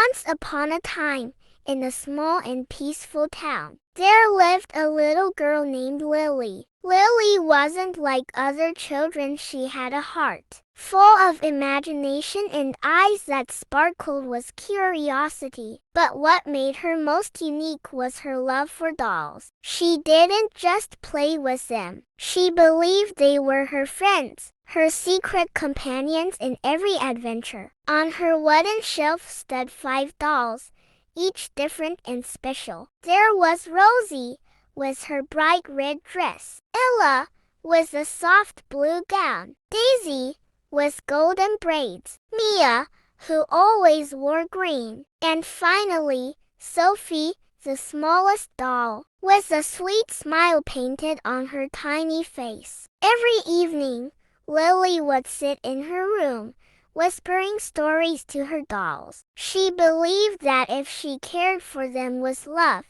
Once upon a time, in a small and peaceful town, there lived a little girl named Lily. Lily wasn't like other children. She had a heart full of imagination and eyes that sparkled with curiosity. But what made her most unique was her love for dolls. She didn't just play with them. She believed they were her friends, her secret companions in every adventure. On her wooden shelf stood 5 dolls, each different and special. There was Rosie, with her bright red dress. Ella, with a soft blue gown. Daisy, with golden braids. Mia, who always wore green. And finally, Sophie, the smallest doll, with a sweet smile painted on her tiny face. Every evening, Lily would sit in her room, whispering stories to her dolls. She believed that if she cared for them with love,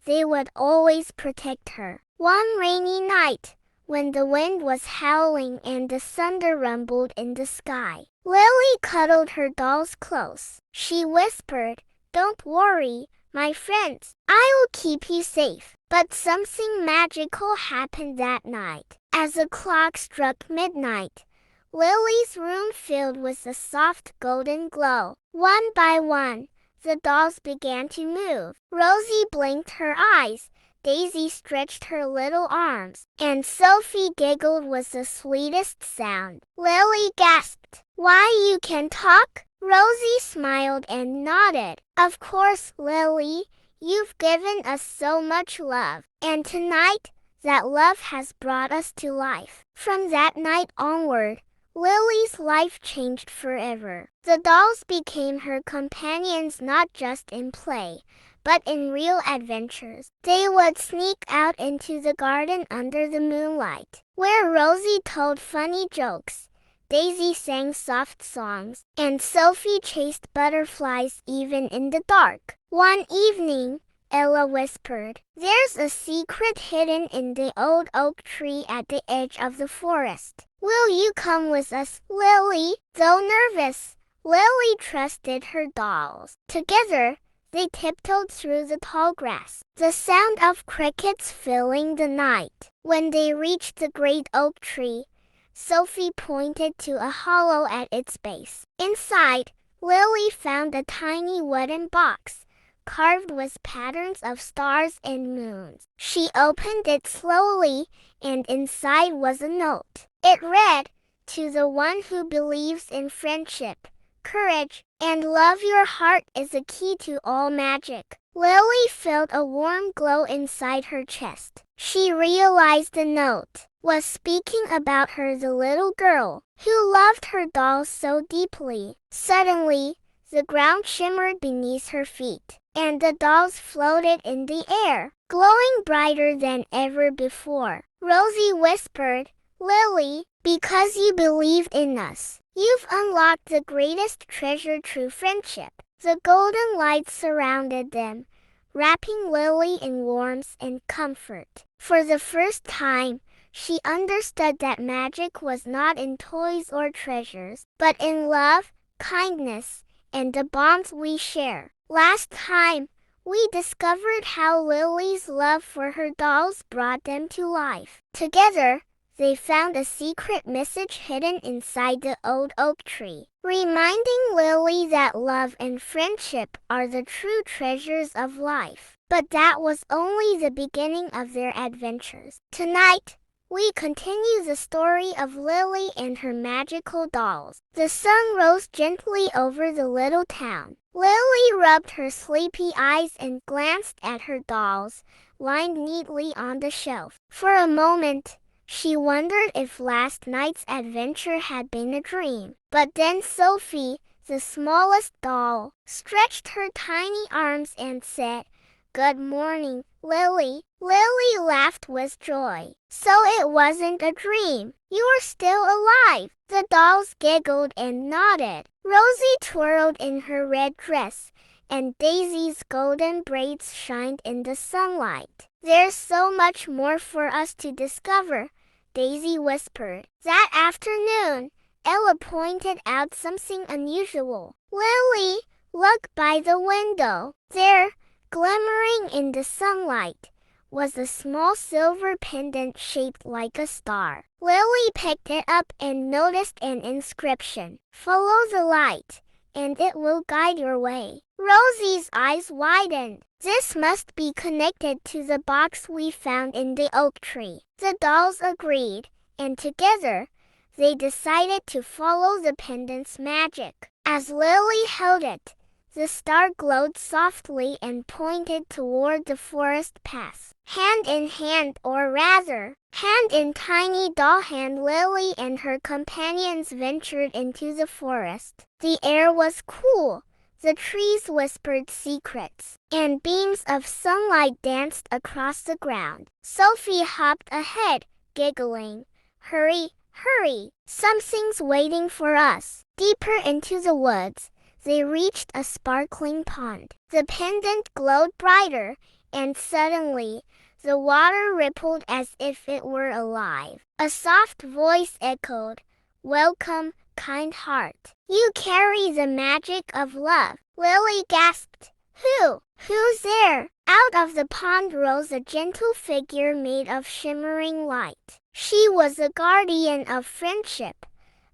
they would always protect her. One rainy night, when the wind was howling and the thunder rumbled in the sky, Lily cuddled her dolls close. She whispered, "Don't worry, my friends. I will keep you safe." But something magical happened that night. As the clock struck midnight, Lily's room filled with a soft golden glow. One by one, the dolls began to move. Rosie blinked her eyes, Daisy stretched her little arms, and Sophie giggled with the sweetest sound. Lily gasped, "Why, you can talk?" Rosie smiled and nodded. "Of course, Lily. You've given us so much love. And tonight, that love has brought us to life." From that night onward, Lily's life changed forever. The dolls became her companions not just in play, but in real adventures. They would sneak out into the garden under the moonlight, where Rosie told funny jokes, Daisy sang soft songs, and Sophie chased butterflies even in the dark. One evening, Ella whispered, "There's a secret hidden in the old oak tree at the edge of the forest. Will you come with us, Lily?" Though nervous, Lily trusted her dolls. Together, they tiptoed through the tall grass, the sound of crickets filling the night. When they reached the great oak tree, Sophie pointed to a hollow at its base. Inside, Lily found a tiny wooden box, carved with patterns of stars and moons. She opened it slowly, and inside was a note. It read, "To the one who believes in friendship, courage, and love, your heart is the key to all magic." Lily felt a warm glow inside her chest. She realized the note was speaking about her, the little girl who loved her dolls so deeply. Suddenly, the ground shimmered beneath her feet, and the dolls floated in the air, glowing brighter than ever before. Rosie whispered, "Lily, because you believed in us, you've unlocked the greatest treasure, true friendship." The golden light surrounded them, wrapping Lily in warmth and comfort. For the first time, she understood that magic was not in toys or treasures, but in love, kindness, and the bonds we share. Last time, we discovered how Lily's love for her dolls brought them to life. Together, they found a secret message hidden inside the old oak tree, reminding Lily that love and friendship are the true treasures of life. But that was only the beginning of their adventures. Tonight, we continue the story of Lily and her magical dolls. The sun rose gently over the little town. Lily rubbed her sleepy eyes and glanced at her dolls, lined neatly on the shelf. For a moment, she wondered if last night's adventure had been a dream. But then Sophie, the smallest doll, stretched her tiny arms and said, "Good morning, Lily." Lily laughed with joy. "So it wasn't a dream. You're still alive." The dolls giggled and nodded. Rosie twirled in her red dress, and Daisy's golden braids shined in the sunlight. "There's so much more for us to discover," Daisy whispered. That afternoon, Ella pointed out something unusual. "Lily, Look by the window. There, glimmering in the sunlight, was a small silver pendant shaped like a star. Lily picked it up and noticed an inscription. Follow the light, and it will guide your way. Rosie's eyes widened. This must be connected to the box we found in the oak tree. The dolls agreed, and together, they decided to follow the pendant's magic. As Lily held it, the star glowed softly and pointed toward the forest path. Hand in hand, or rather, hand in tiny doll hand, Lily and her companions ventured into the forest. The air was cool, the trees whispered secrets, and beams of sunlight danced across the ground. Sophie hopped ahead, giggling. Hurry, hurry, something's waiting for us. Deeper into the woods, they reached a sparkling pond. The pendant glowed brighter, and suddenly, the water rippled as if it were alive. A soft voice echoed, "Welcome, kind heart. You carry the magic of love." Lily gasped, Who's there?" Out of the pond rose a gentle figure made of shimmering light. She was a guardian of friendship,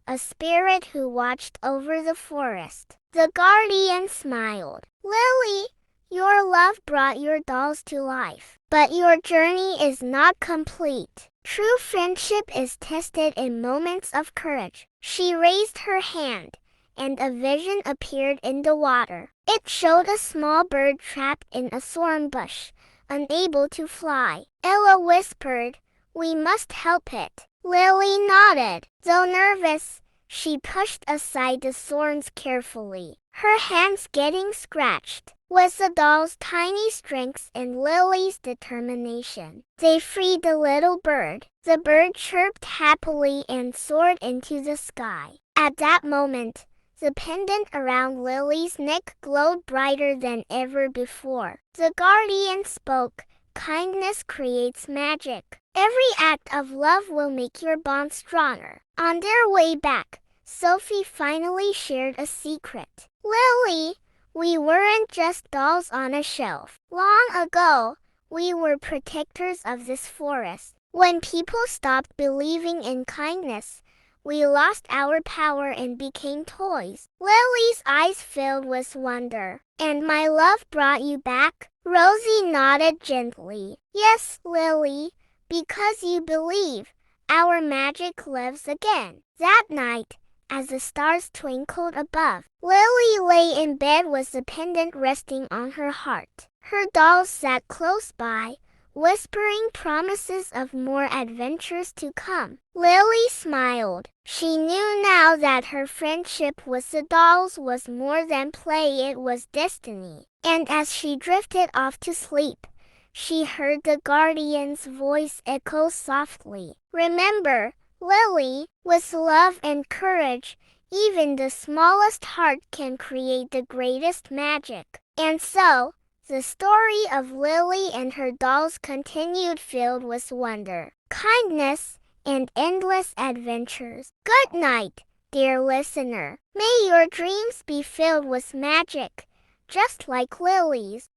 a spirit who watched over the forest. The guardian smiled. "Lily, your love brought your dolls to life. But your journey is not complete. True friendship is tested in moments of courage." She raised her hand, and a vision appeared in the water. It showed a small bird trapped in a thorn bush, unable to fly. Ella whispered, "We must help it." Lily nodded. Though nervous, she pushed aside the thorns carefully, her hands getting scratched. With the doll's tiny strength and Lily's determination, they freed the little bird. The bird chirped happily and soared into the sky. At that moment, the pendant around Lily's neck glowed brighter than ever before. The guardian spoke, "Kindness creates magic. Every act of love will make your bond stronger." On their way back, Sophie finally shared a secret. "Lily, we weren't just dolls on a shelf. Long ago, we were protectors of this forest. When people stopped believing in kindness, we lost our power and became toys." Lily's eyes filled with wonder. "And my love brought you back?" Rosie nodded gently. "Yes, Lily, because you believe, our magic lives again." That night, as the stars twinkled above, Lily lay in bed with the pendant resting on her heart. Her dolls sat close by, whispering promises of more adventures to come. Lily smiled. She knew now that her friendship with the dolls was more than play, it was destiny. And as she drifted off to sleep, she heard the guardian's voice echo softly. "Remember, Lily, with love and courage, even the smallest heart can create the greatest magic." And so, the story of Lily and her dolls continued, filled with wonder, kindness, and endless adventures. Good night, dear listener. May your dreams be filled with magic, just like Lily's.